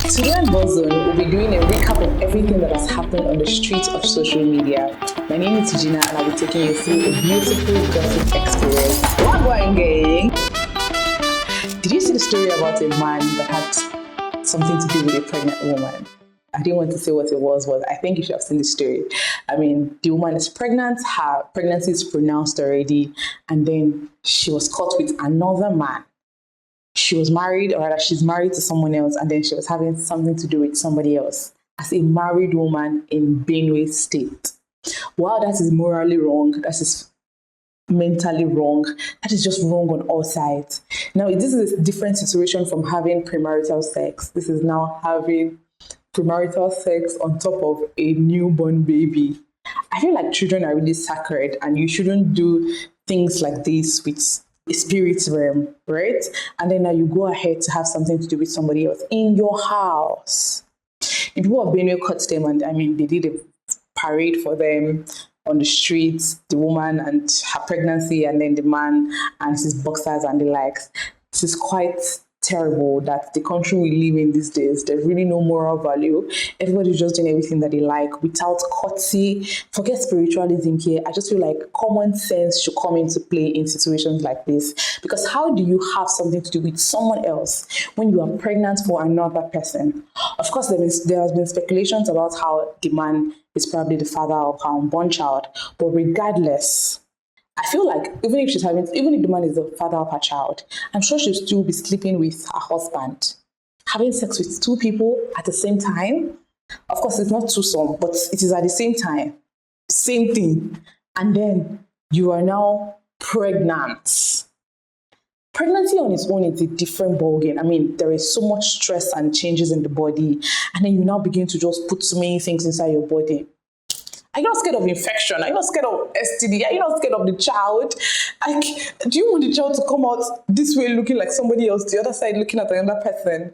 Today on Buzzone, we'll be doing a recap of everything that has happened on the streets of social media. My name is Gina and I'll be taking you through a beautiful gossip experience. What going, gang? Did you see the story about a man that had something to do with a pregnant woman? I didn't want to say what it was, but I think you should have seen the story. I mean, the woman is pregnant, her pregnancy is pronounced already, and then she was caught with another man. She was married, or rather she's married to someone else, and then she was having something to do with somebody else as a married woman in Benue State. While that is morally wrong, that is mentally wrong, that is just wrong on all sides. Now, this is a different situation from having premarital sex. This is now having premarital sex on top of a newborn baby. I feel like children are really sacred, and you shouldn't do things like this with a spirit realm, right? And then now you go ahead to have something to do with somebody else in your house. The people of Benue caught them, and I mean, they did a parade for them on the streets, the woman and her pregnancy, and then the man and his boxers and the likes. This is quite terrible that the country we live in these days, there's really no moral value. Everybody's just doing everything that they like without courtesy. Forget spiritualism here. I just feel like common sense should come into play in situations like this. Because how do you have something to do with someone else when you are pregnant for another person? Of course, there has been speculations about how the man is probably the father of her unborn child. But regardless, I feel like even if the man is the father of her child, I'm sure she'll still be sleeping with her husband. Having sex with two people at the same time. Of course, it's not twosome, but it is at the same time. Same thing. And then you are now pregnant. Pregnancy on its own is a different ballgame. I mean, there is so much stress and changes in the body. And then you now begin to just put so many things inside your body. Are you not scared of infection? Are you not scared of STD? Are you not scared of the child? Like, do you want the child to come out this way looking like somebody else, the other side looking at another person?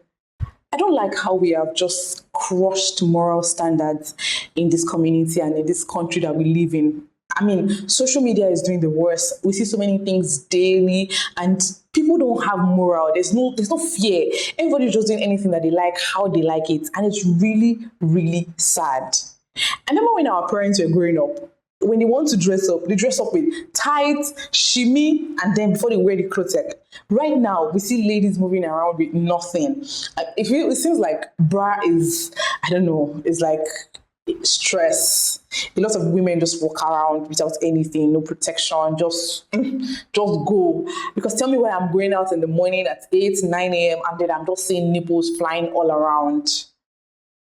I don't like how we have just crushed moral standards in this community and in this country that we live in. I mean, social media is doing the worst. We see so many things daily and people don't have moral. There's no fear. Everybody's just doing anything that they like, how they like it. And it's really, really sad. I remember when our parents were growing up, when they want to dress up, they dress up with tights, shimmy, and then before they wear the clothes. Right now, we see ladies moving around with nothing. It seems like bra is, I don't know, it's like stress. A lot of women just walk around without anything, no protection, just go. Because tell me why I'm going out in the morning at 8, 9 a.m. and then I'm just seeing nipples flying all around.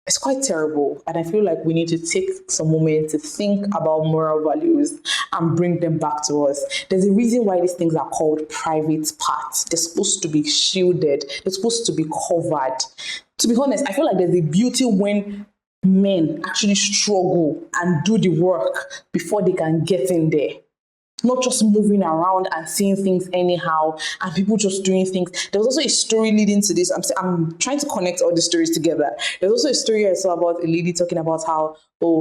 It's quite terrible, and I feel like we need to take some moment to think about moral values and bring them back to us. There's a reason why these things are called private parts. They're supposed to be shielded. They're supposed to be covered. To be honest, I feel like there's a beauty when men actually struggle and do the work before they can get in there. Not just moving around and seeing things anyhow and people just doing things. There was also a story leading to this. I'm trying to connect all the stories together. There's also a story I saw about a lady talking about how,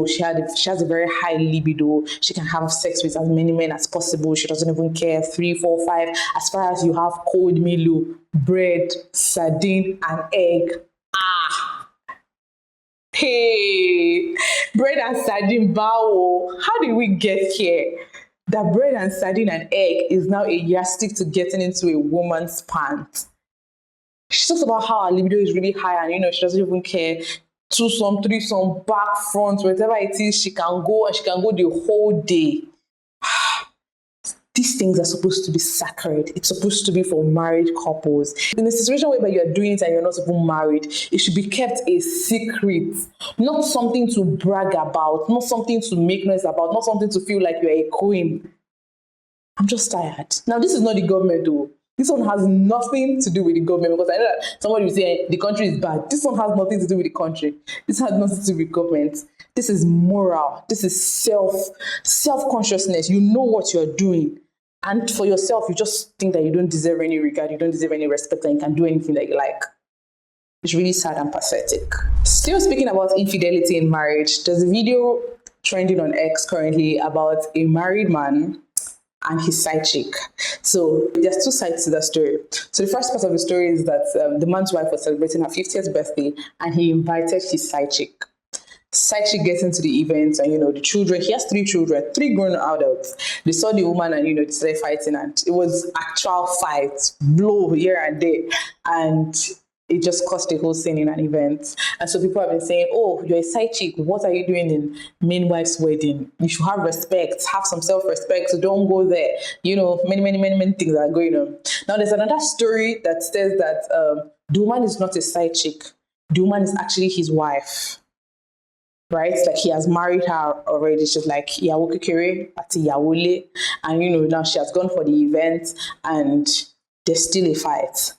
she has a very high libido. She can have sex with as many men as possible. She doesn't even care. 3, 4, 5. As far as you have cold Milo, bread, sardine, and egg. Hey, bread and sardine, bow. How did we get here? That bread and sardine and egg is now a yardstick to getting into a woman's pants. She talks about how her libido is really high and, she doesn't even care. 2-some, 3-some, back, front, whatever it is, she can go and she can go the whole day. These things are supposed to be sacred. It's supposed to be for married couples. In a situation where you are doing it and you're not even married, it should be kept a secret. Not something to brag about, not something to make noise about, not something to feel like you're a queen. I'm just tired. Now, this is not the government though. This one has nothing to do with the government, because I know that somebody will say the country is bad. This one has nothing to do with the country. This has nothing to do with government. This is moral. This is self-consciousness. You know what you're doing. And for yourself, you just think that you don't deserve any regard, you don't deserve any respect, and you can do anything that you like. It's really sad and pathetic. Still speaking about infidelity in marriage, there's a video trending on X currently about a married man and his side chick. So there's two sides to the story. So the first part of the story is that the man's wife was celebrating her 50th birthday and he invited his side chick. Side chick gets into the event and, the children, he has three children, three grown adults. They saw the woman and, they started fighting, and it was actual fight, blow here and there. And it just caused a whole scene in an event. And so people have been saying, oh, you're a side chick. What are you doing in main wife's wedding? You should have respect, have some self-respect, so don't go there. Many things are going on. Now, there's another story that says that the woman is not a side chick. The woman is actually his wife. Right? Like he has married her already. She's like Yawo Kekere ati Yawole. And now she has gone for the event and there's still a fight.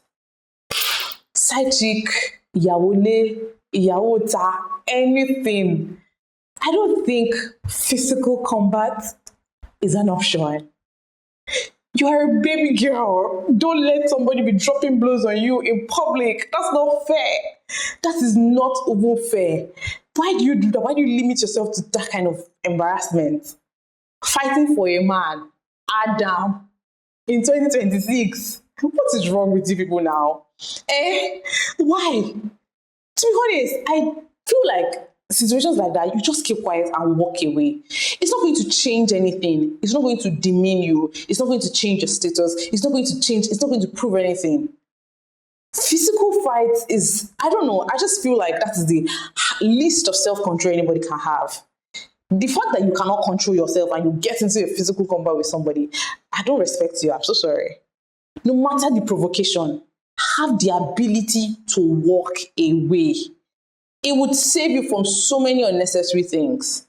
Side chick, Yawole, Yawota, anything. I don't think physical combat is an option. You are a baby girl. Don't let somebody be dropping blows on you in public. That's not fair. That is not even fair. Why do you do that? Why do you limit yourself to that kind of embarrassment? Fighting for a man, Adam, in 2026. What is wrong with you people now? Why? To be honest, I feel like situations like that, you just keep quiet and walk away. It's not going to change anything. It's not going to demean you. It's not going to change your status. It's not going to prove anything. Physical fights is, I don't know, I just feel like that is the least of self-control anybody can have. The fact that you cannot control yourself and you get into a physical combat with somebody, I don't respect you. I'm so sorry. No matter the provocation, have the ability to walk away. It would save you from so many unnecessary things.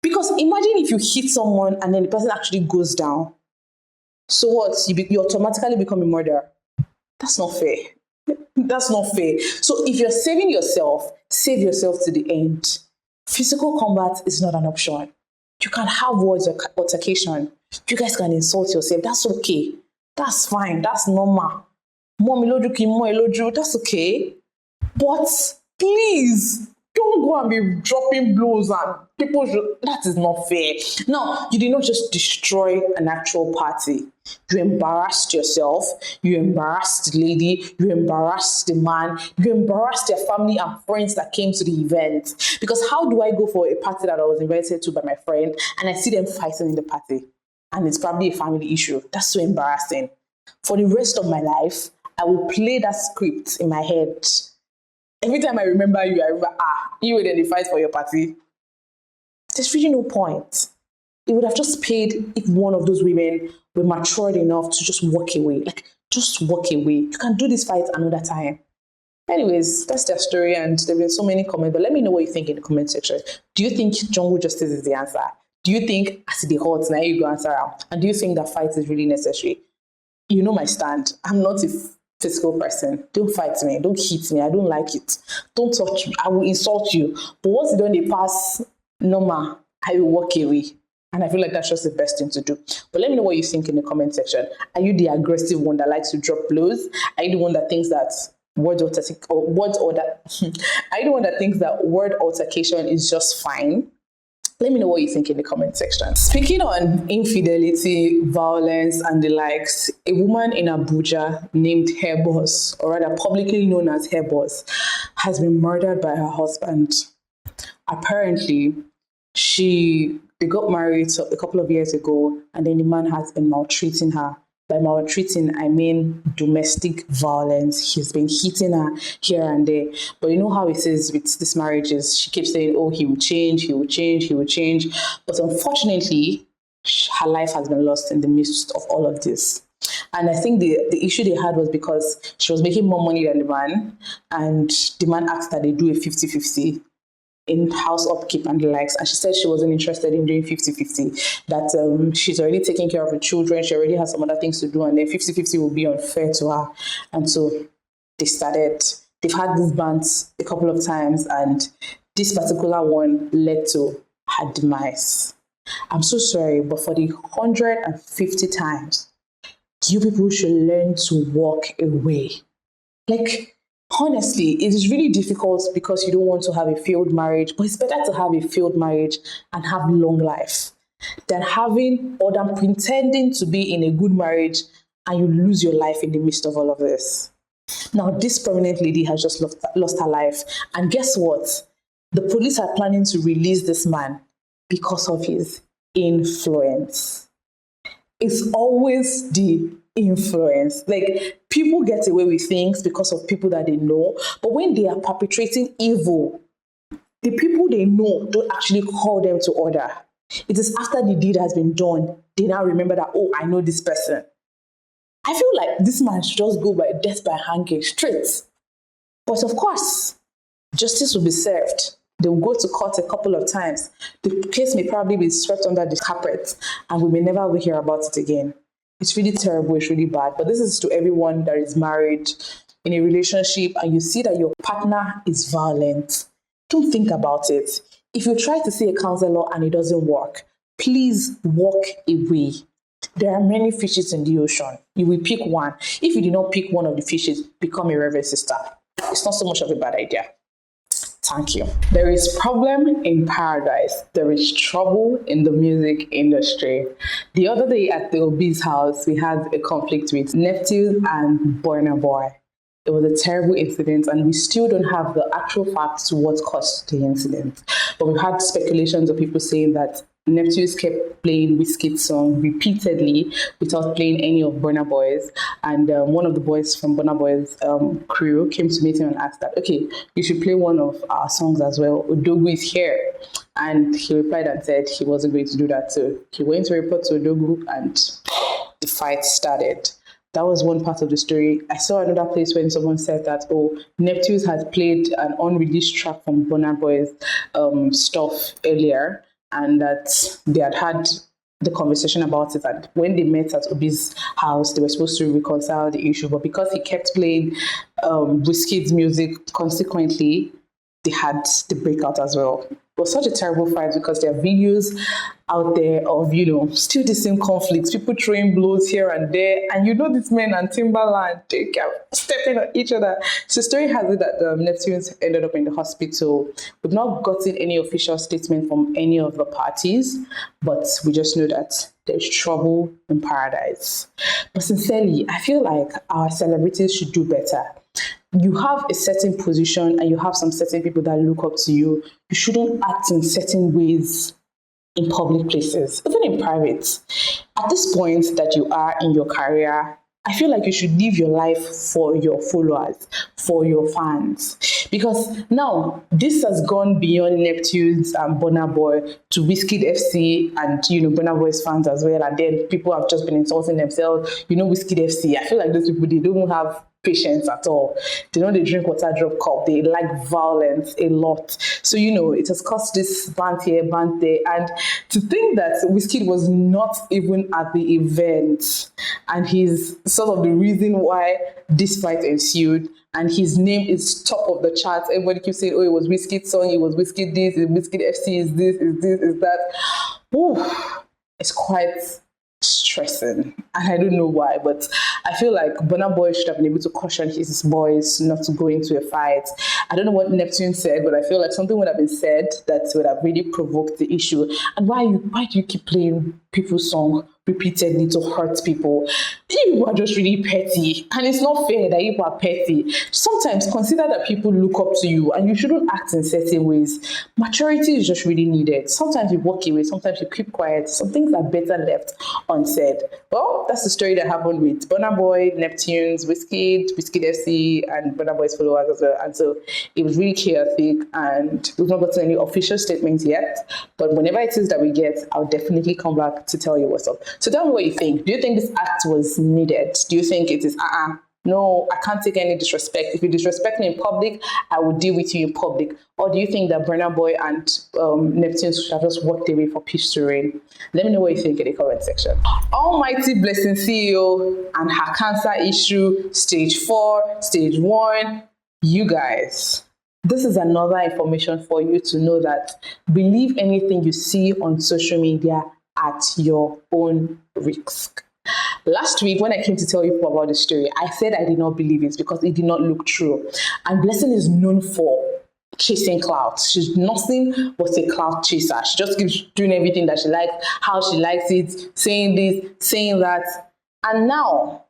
Because imagine if you hit someone and then the person actually goes down. So what? You automatically become a murderer. That's not fair. That's not fair. So if you're saving yourself, save yourself to the end. Physical combat is not an option. You can have words or altercation. You guys can insult yourself. That's okay. That's fine. That's normal. That's okay. But please, don't go and be dropping blows and that is not fair. Now, you did not just destroy an actual party. You embarrassed yourself, you embarrassed the lady, you embarrassed the man, you embarrassed their family and friends that came to the event. Because how do I go for a party that I was invited to by my friend and I see them fighting in the party? And it's probably a family issue. That's so embarrassing. For the rest of my life, I will play that script in my head. Every time I remember you, I remember, you were in the fight for your party. There's really no point. It would have just paid if one of those women were matured enough to just walk away. Like, just walk away. You can do this fight another time. Anyways, that's their story, and there have been so many comments, but let me know what you think in the comment section. Do you think jungle justice is the answer? Do you think, as the hot, now you go answer out? And do you think that fight is really necessary? You know my stand. I'm not a physical person. Don't fight me. Don't hit me. I don't like it. Don't touch me. I will insult you. But once you don't pass normal, I will walk away. And I feel like that's just the best thing to do. But let me know what you think in the comment section. Are you the aggressive one that likes to drop blows? Are you the one that thinks that are you the one that thinks that word altercation is just fine? Let me know what you think in the comment section. Speaking on infidelity, violence, and the likes, a woman in Abuja named Hair Boss, or rather publicly known as Hair Boss, has been murdered by her husband. Apparently, they got married a couple of years ago, and then the man has been maltreating her. By maltreating, I mean domestic violence. He's been hitting her here and there. But you know how it is with these marriages. She keeps saying, oh, he will change, he will change, he will change. But unfortunately, her life has been lost in the midst of all of this. And I think the issue they had was because she was making more money than the man. And the man asked that they do a 50-50 in house upkeep and the likes, and she said she wasn't interested in doing 50-50, that she's already taking care of the children, she already has some other things to do, and then 50-50 will be unfair to her. And so they've had these bants a couple of times, and this particular one led to her demise. I'm so sorry, but for the 150 times, you people should learn to walk away. Like, honestly, it is really difficult because you don't want to have a failed marriage, but it's better to have a failed marriage and have long life than pretending to be in a good marriage and you lose your life in the midst of all of this. Now, this prominent lady has just lost her life. And guess what? The police are planning to release this man because of his influence. It's always the influence. Like, people get away with things because of people that they know, but when they are perpetrating evil, the people they know don't actually call them to order. It is after the deed has been done, they now remember that, oh, I know this person. I feel like this man should just go by death by hanging straight. But of course, justice will be served. They will go to court a couple of times. The case may probably be swept under the carpet and we may never hear about it again. It's really terrible, it's really bad. But this is to everyone that is married, in a relationship, and you see that your partner is violent. Don't think about it. If you try to see a counselor and it doesn't work, please walk away. There are many fishes in the ocean. You will pick one. If you do not pick one of the fishes, become a reverend sister. It's not so much of a bad idea. Thank you. There is problem in paradise. There is trouble in the music industry. The other day at the Obi's house, we had a conflict with Neptune and Burna Boy. It was a terrible incident, and we still don't have the actual facts to what caused the incident. But we've had speculations of people saying that Neptune's kept playing Wizkid's song repeatedly without playing any of Burna Boy's. And one of the boys from Burna Boy's crew came to meet him and asked that, okay, you should play one of our songs as well. Odogu is here. And he replied and said he wasn't going to do that. So he went to report to Odogu and the fight started. That was one part of the story. I saw another place when someone said that, oh, Neptune's had played an unreleased track from Burna Boy's stuff earlier, and that they had had the conversation about it. And when they met at Obi's house, they were supposed to reconcile the issue. But because he kept playing Wizkid's music consequently, they had the breakout as well. It was such a terrible fight because there are videos out there of, still the same conflicts, people throwing blows here and there. And these men and Timberland, they kept stepping on each other. So the story has it that Neptunes ended up in the hospital. We've not gotten any official statement from any of the parties, but we just know that there's trouble in paradise. But sincerely, I feel like our celebrities should do better. You have a certain position and you have some certain people that look up to you. You shouldn't act in certain ways in public places, even in private. At this point that you are in your career, I feel like you should live your life for your followers, for your fans. Because now, this has gone beyond Neptune's and Burna Boy to Wizkid FC and, Burna Boy's fans as well. And then people have just been insulting themselves. Wizkid FC, I feel like those people, they don't have patience at all. They drink water drop cup. They like violence a lot. So, it has caused this band here, band there. And to think that Wizkid was not even at the event and he's sort of the reason why this fight ensued, and his name is top of the charts. Everybody keeps saying, oh, it was Wizkid's song, it was Wizkid this, Wizkid FC is this, is that. Ooh, it's quite stressing, and I don't know why, but I feel like Burna Boy should have been able to caution his boys not to go into a fight. I don't know what Neptune said, but I feel like something would have been said that would have really provoked the issue. And why do you keep playing people's song repeatedly to hurt people? You are just really petty, and it's not fair that you are petty. Sometimes consider that people look up to you and you shouldn't act in certain ways. Maturity is just really needed. Sometimes you walk away, sometimes you keep quiet. Some things are better left unsaid. Well, that's the story that happened with Burna Boy, Neptunes, Wizkid FC, and Burna Boy's followers as well. And so it was really chaotic, and we've not gotten any official statements yet. But whenever it is that we get, I'll definitely come back to tell you what's up. So tell me what you think. Do you think this act was needed? Do you think it is, no, I can't take any disrespect. If you disrespect me in public, I will deal with you in public. Or do you think that Burna Boy and Neptune should have just walked away for peace to reign? Let me know what you think in the comment section. Almighty Blessing CEO and her cancer issue, stage 4, stage 1. You guys, this is another information for you to know that believe anything you see on social media at your own risk. Last week, when I came to tell you about the story, I said I did not believe it because it did not look true. And Blessing is known for chasing clout. She's nothing but a clout chaser. She just keeps doing everything that she likes, how she likes it, saying this, saying that. And now,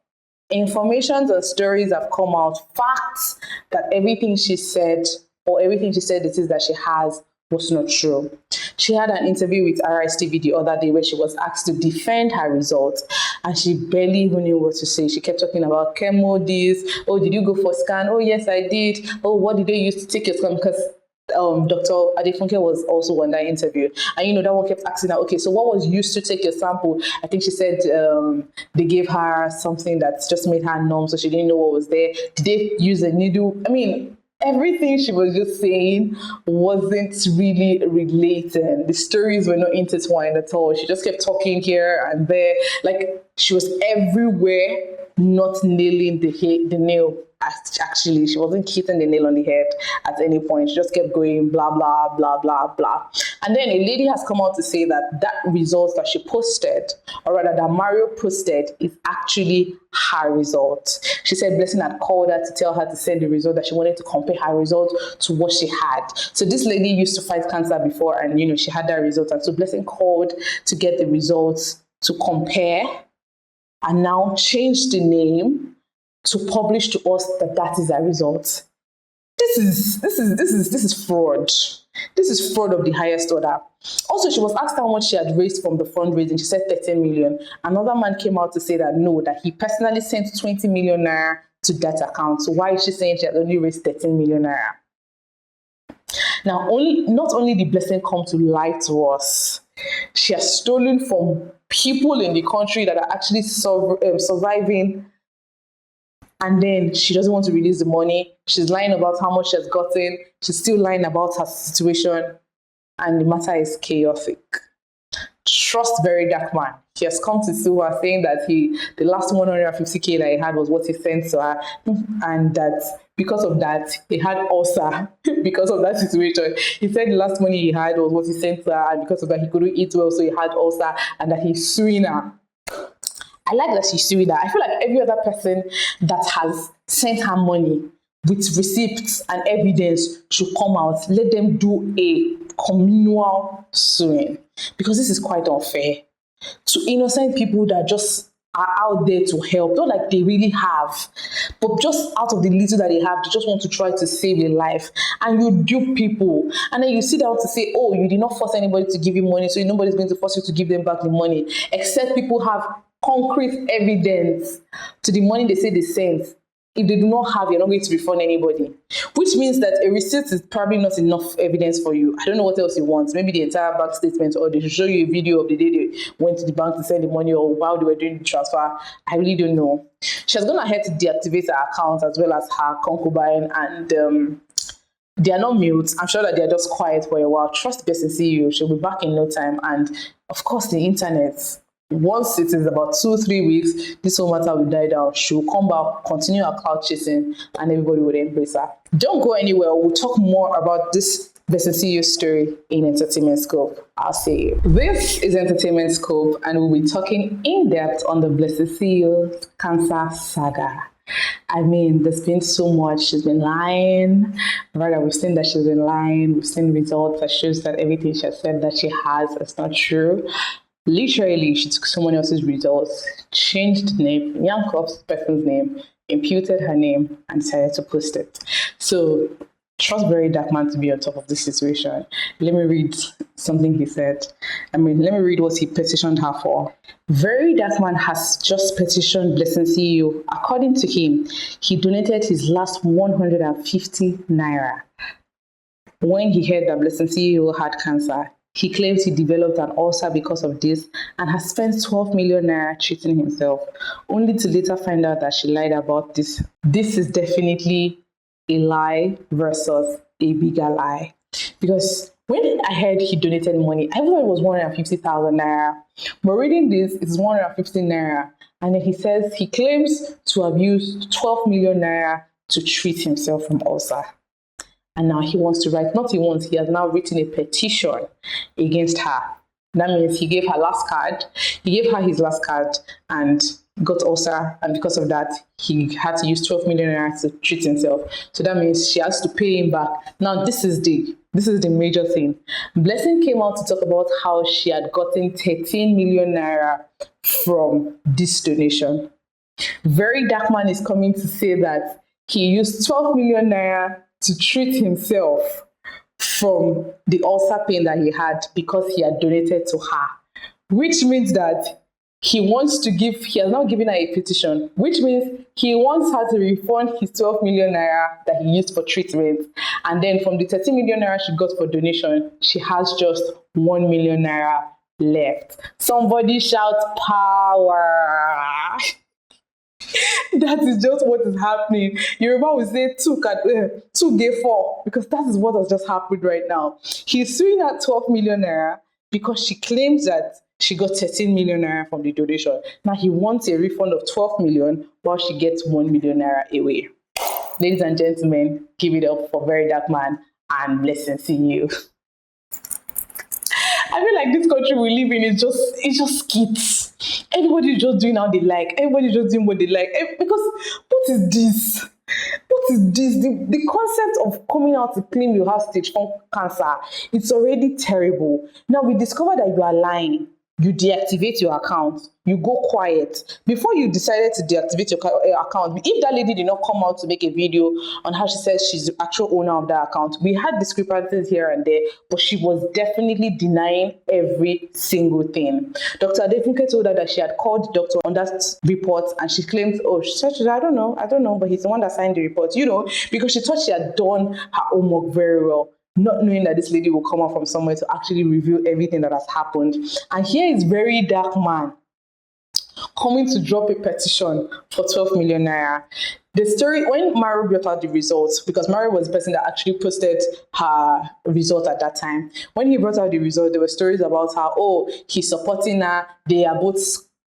information and stories have come out, facts that everything she said, or everything she said it is that she has, was not true. She had an interview with Arise TV the other day where she was asked to defend her results, and she barely even knew what to say. She kept talking about chemo, this, oh, did you go for scan? Oh, yes, I did. Oh, what did they use to take your scan? Because Dr. Adefunke was also on that interview. And, that one kept asking her, okay, so what was used to take your sample? I think she said they gave her something that just made her numb, so she didn't know what was there. Did they use a needle? I mean, everything she was just saying wasn't really relating. The stories were not intertwined at all. She just kept talking here and there. Like, she was everywhere, not nailing the nail. Actually, she wasn't hitting the nail on the head at any point. She just kept going blah, blah, blah, blah, blah. And then a lady has come out to say that result that she posted, or rather that Mario posted, is actually her result. She said Blessing had called her to tell her to send the result, that she wanted to compare her result to what she had. So this lady used to fight cancer before, and she had that result. And so Blessing called to get the results to compare, and now changed the name to publish to us that is our result. This is fraud. This is fraud of the highest order. Also, she was asked how much she had raised from the fundraising. She said 13 million. Another man came out to say that no, that he personally sent 20 million naira to that account. So why is she saying she had only raised 13 million naira? Now, not only did Blessing come to lie to us, she has stolen from people in the country that are actually surviving. And then she doesn't want to release the money. She's lying about how much she has gotten. She's still lying about her situation. And the matter is chaotic. Trust very dark man. He has come to sue her, saying that the last 150K that he had was what he sent to her. And that because of that, he had ulcer because of that situation. He said the last money he had was what he sent to her. And because of that, he couldn't eat well, so he had ulcer, and that he's suing her. I like that she's suing that. I feel like every other person that has sent her money with receipts and evidence should come out. Let them do a communal suing, because this is quite unfair to innocent people that just are out there to help, not like they really have, but just out of the little that they have, they just want to try to save a life. And you dupe people, and then you sit down to say, oh, you did not force anybody to give you money, so nobody's going to force you to give them back the money, except people have concrete evidence to the money they say they sent. If they do not have, you're not going to refund anybody, which means that a receipt is probably not enough evidence for you. I don't know what else you want. Maybe the entire bank statement, or they should show you a video of the day they went to the bank to send the money, or while they were doing the transfer. I really don't know. She has gone ahead to deactivate her account as well as her concubine, and they are not mute. I'm sure that they are just quiet for a while. Trust the person CEO. She'll be back in no time. And of course, the internet. Once it is about 2-3 weeks, this whole matter will die down. She'll come back, continue her cloud chasing, and everybody will embrace her. Don't go anywhere. We'll talk more about this Blessing CEO story in Entertainment Scope. I'll see you. This is Entertainment Scope, and we'll be talking in depth on the Blessing CEO cancer saga. I mean, there's been so much. She's been lying. Rather, we've seen that she's been lying. We've seen results that shows that everything she has said that she has is not true. Literally, she took someone else's results, changed the name, yanked off the person's name, imputed her name, and decided to post it. So, trust very dark man to be on top of this situation. Let me read something he said. Let me read what he petitioned her for. Very dark man has just petitioned Blessing CEO. According to him, he donated his last 150 naira. When he heard that Blessing CEO had cancer, he claims he developed an ulcer because of this and has spent 12 million naira treating himself, only to later find out that she lied about this. This is definitely a lie versus a bigger lie. Because when I heard he donated money, I thought it was 150,000 naira. But reading this, it's 150 naira. And then he says he claims to have used 12 million naira to treat himself from ulcer. And now he wants to write, he has now written a petition against her. That means he gave her his last card, and got ulcer, and because of that, he had to use 12 million naira to treat himself. So that means she has to pay him back. Now, this is the major thing. Blessing came out to talk about how she had gotten 13 million naira from this donation. Very Dark Man is coming to say that he used 12 million naira to treat himself from the ulcer pain that he had because he had donated to her, which means that he has now given her a petition, which means he wants her to refund his 12 million naira that he used for treatment. And then from the 13 million naira she got for donation, she has just 1 million naira left. Somebody shout power. That is just what is happening. Yoruba will say two get four, because that is what has just happened right now. He's suing at 12 million naira because she claims that she got 13 million naira from the donation. Now he wants a refund of 12 million while she gets 1 million naira away. Ladies and gentlemen, give it up for Very Dark Man and Blessing CEO. I feel like this country we live in is just skits. Everybody is just doing how they like. Everybody is just doing what they like. Because what is this? What is this? The concept of coming out to claim you have stage 4 cancer, it's already terrible. Now we discover that you are lying. You deactivate your account, you go quiet. Before you decided to deactivate your account, if that lady did not come out to make a video on how she says she's the actual owner of that account, we had discrepancies here and there, but she was definitely denying every single thing. Dr. Adefunke told her that she had called Dr. on that report, and she claimed, she said, I don't know, but he's the one that signed the report, because she thought she had done her homework very well, not knowing that this lady will come out from somewhere to actually reveal everything that has happened. And here is Very Dark Man coming to drop a petition for 12 million naira. The story, when Maro brought out the results, because Maro was the person that actually posted her result at that time. When he brought out the result, there were stories about how, he's supporting her, they are both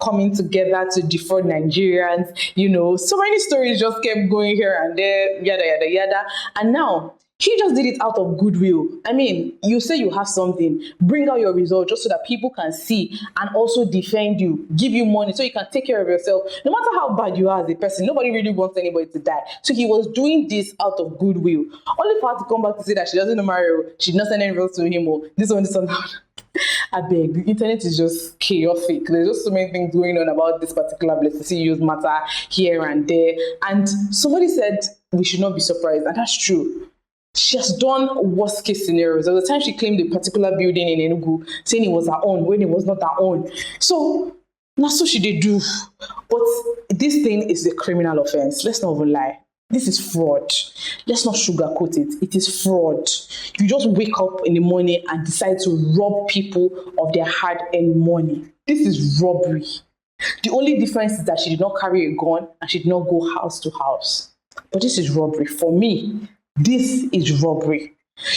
coming together to defraud Nigerians, so many stories just kept going here and there, yada, yada, yada. And now, he just did it out of goodwill. I mean, you say you have something, bring out your result just so that people can see and also defend you, give you money so you can take care of yourself. No matter how bad you are as a person, nobody really wants anybody to die. So he was doing this out of goodwill. Only for her to come back to say that she doesn't know Mario, she did not send any results to him, or this one, that. I beg, the internet is just chaotic. There's just so many things going on about this particular Blessing CEO's matter here and there. And somebody said we should not be surprised, and that's true. She has done worst case scenarios. There was a time she claimed a particular building in Enugu, saying it was her own when it was not her own. So that's what she did do. But this thing is a criminal offense. Let's not even lie. This is fraud. Let's not sugarcoat it. It is fraud. You just wake up in the morning and decide to rob people of their hard-earned money. This is robbery. The only difference is that she did not carry a gun and she did not go house to house. But this is robbery. For me, this is robbery.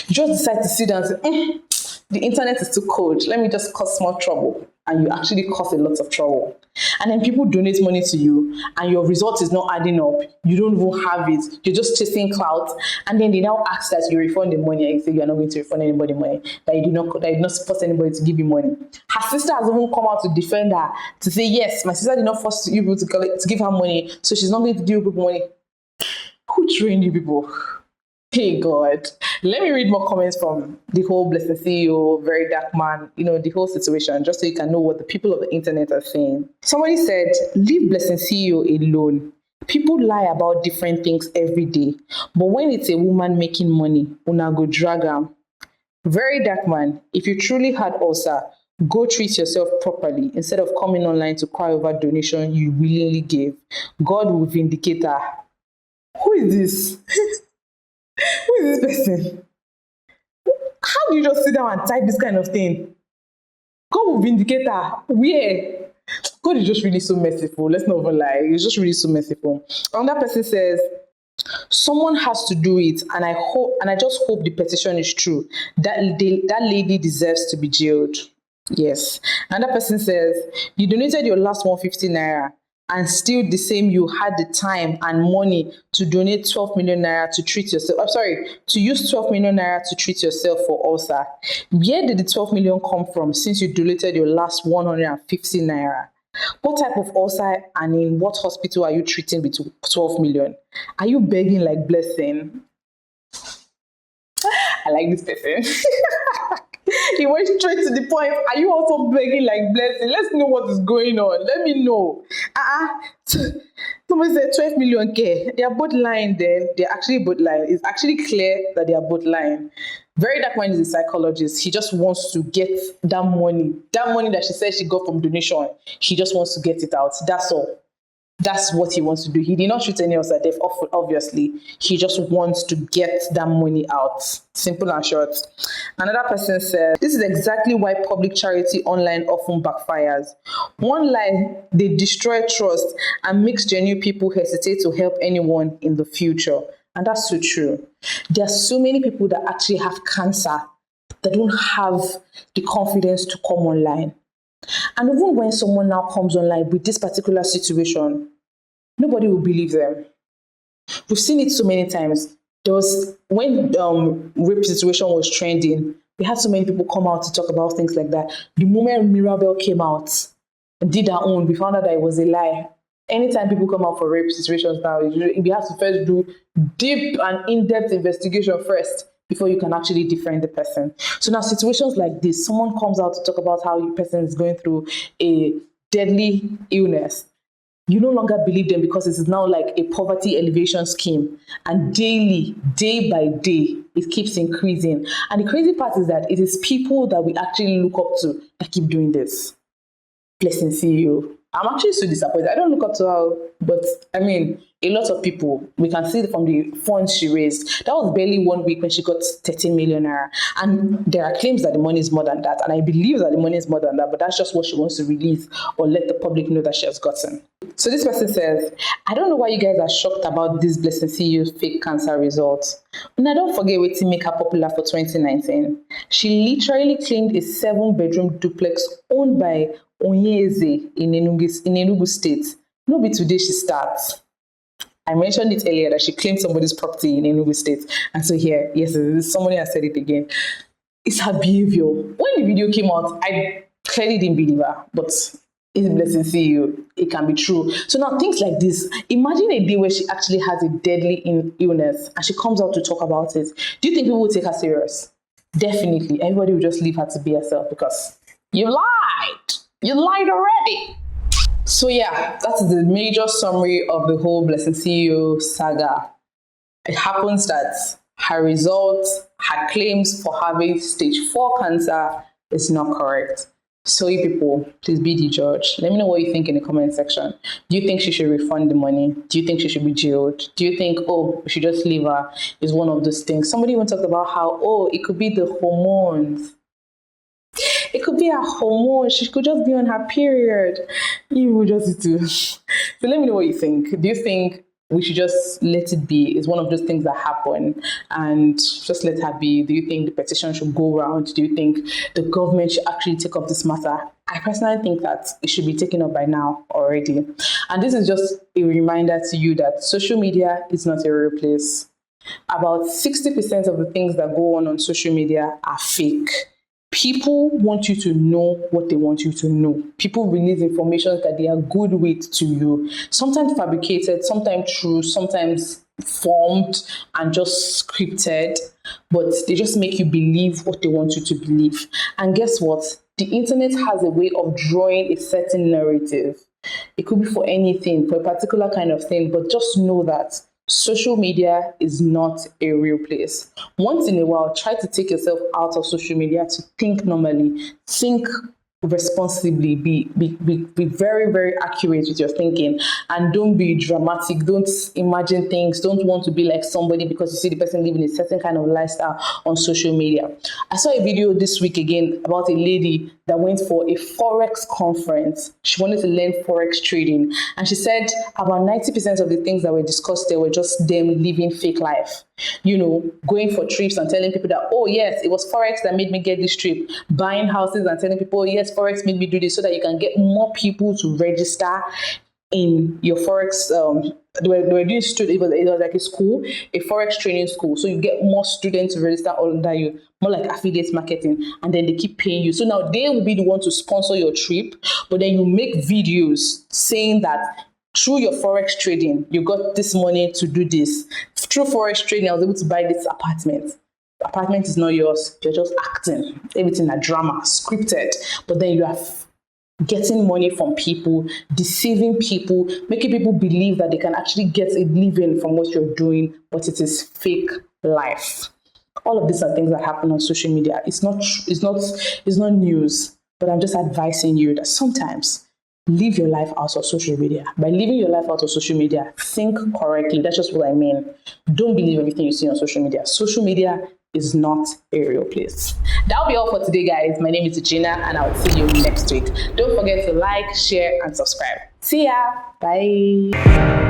You just decide to sit down and say, the internet is too cold. Let me just cause more trouble. And you actually cause a lot of trouble. And then people donate money to you and your result is not adding up. You don't even have it. You're just chasing clout. And then they now ask that you refund the money and you say you're not going to refund anybody money, that you did not force anybody to give you money. Her sister has even come out to defend her, to say, yes, my sister did not force you people to give her money, so she's not going to give you people money. Who trained you people? Hey God, let me read more comments from the whole Blessing CEO, Very Dark Man, the whole situation, just so you can know what the people of the internet are saying. Somebody said, leave Blessing CEO alone. People lie about different things every day, but when it's a woman making money, una go drag am. Very Dark Man, if you truly had ulcer, go treat yourself properly instead of coming online to cry over donation you willingly gave. God will vindicate her. Who is this? Who is this person? How do you just sit down and type this kind of thing? God will vindicate her. Where? God is just really so merciful. Let's not even lie. He's just really so merciful. Another person says, someone has to do it, and I just hope the petition is true. That lady deserves to be jailed. Yes. Another person says, you donated your last 150 naira. And still the same, you had the time and money to donate 12 million naira to treat yourself. To use 12 million naira to treat yourself for ulcer. Where did the 12 million come from since you donated your last 150 naira? What type of ulcer and in what hospital are you treating with 12 million? Are you begging like blessing? I like this person. He went straight to the point. Are you also begging like blessing? Let's know what is going on. Let me know. Somebody said 12 million K. They are both lying then. They're actually both lying. It's actually clear that they are both lying. Very Dark Mind is a psychologist. He just wants to get that money. That money that she said she got from donation. He just wants to get it out. That's all. That's what he wants to do. He did not treat any of that death, obviously. He just wants to get that money out. Simple and short. Another person said, this is exactly why public charity online often backfires. One lie, they destroy trust and makes genuine people hesitate to help anyone in the future. And that's so true. There are so many people that actually have cancer that don't have the confidence to come online. And even when someone now comes online with this particular situation, nobody will believe them. We've seen it so many times. There was, when rape situation was trending, we had so many people come out to talk about things like that. The moment Mirabel came out and did her own, we found out that it was a lie. Anytime people come out for rape situations now, we have to first do deep and in-depth investigation first before you can actually defend the person. So now situations like this, someone comes out to talk about how the person is going through a deadly illness. You no longer believe them because it is now like a poverty elevation scheme. And daily, day by day, it keeps increasing. And the crazy part is that it is people that we actually look up to that keep doing this. Blessing CEO. I'm actually so disappointed. I don't look up to her, but I mean, a lot of people, we can see from the funds she raised. That was barely 1 week when she got 13 million naira. And there are claims that the money is more than that. And I believe that the money is more than that, but that's just what she wants to release or let the public know that she has gotten. So this person says, I don't know why you guys are shocked about this Blessing CEO's fake cancer results. Now don't forget what to make her popular for 2019. She literally claimed a 7-bedroom duplex owned by Onyeze in Enugu State. No be today she starts. I mentioned it earlier that she claimed somebody's property in Enugu State. And so here, yes, somebody has said it again. It's her behavior. When the video came out, I clearly didn't believe her, but it's Blessing CEO. It can be true. So now things like this, imagine a day where she actually has a deadly illness and she comes out to talk about it. Do you think people will take her serious? Definitely. Everybody will just leave her to be herself because you lied. You lied already. So yeah, that's the major summary of the whole Blessing CEO saga. It happens that her results, her claims for having stage 4 cancer is not correct. So you people, please be the judge. Let me know what you think in the comment section. Do you think she should refund the money? Do you think she should be jailed? Do you think, oh, we should just leave her? Is one of those things. Somebody even talked about how, oh, it could be the hormones. It could be a hormone. She could just be on her period. You would just do. So let me know what you think. Do you think we should just let it be? It's one of those things that happen and just let her be. Do you think the petition should go around? Do you think the government should actually take up this matter? I personally think that it should be taken up by now already. And this is just a reminder to you that social media is not a real place. About 60% of the things that go on social media are fake. People want you to know what they want you to know. People release information that they are good with to you. Sometimes fabricated, sometimes true, sometimes formed and just scripted. But they just make you believe what they want you to believe. And guess what? The internet has a way of drawing a certain narrative. It could be for anything, for a particular kind of thing. But just know that social media is not a real place. Once in a while, try to take yourself out of social media to think normally, think responsibly, be very, very accurate with your thinking, and don't be dramatic. Don't imagine things. Don't want to be like somebody because you see the person living a certain kind of lifestyle on social media. I saw a video this week again about a lady that went for a Forex conference. She wanted to learn Forex trading. And she said about 90% of the things that were discussed there were just them living fake life. You know, going for trips and telling people that, oh yes, it was Forex that made me get this trip. Buying houses and telling people, oh yes, Forex made me do this so that you can get more people to register. in your forex. They were doing it was like a school, a forex training school. So you get more students to register under you, more like affiliate marketing, and then they keep paying you. So now they will be the one to sponsor your trip, but then you make videos saying that through your forex trading, you got this money to do this. Through forex trading, I was able to buy this apartment. The apartment is not yours. You're just acting. Everything a drama, scripted. But then you are getting money from people, deceiving people, making people believe that they can actually get a living from what you're doing, but it is fake life. All of these are things that happen on social media. It's not news, but I'm just advising you that sometimes live your life out of social media. By living your life out of social media, think correctly. That's just what I mean. Don't believe everything you see on social media. Social media is not a real place. That'll be all for today, guys. My name is Gina, and I'll see you next week. Don't forget to like, share, and subscribe. See ya. Bye.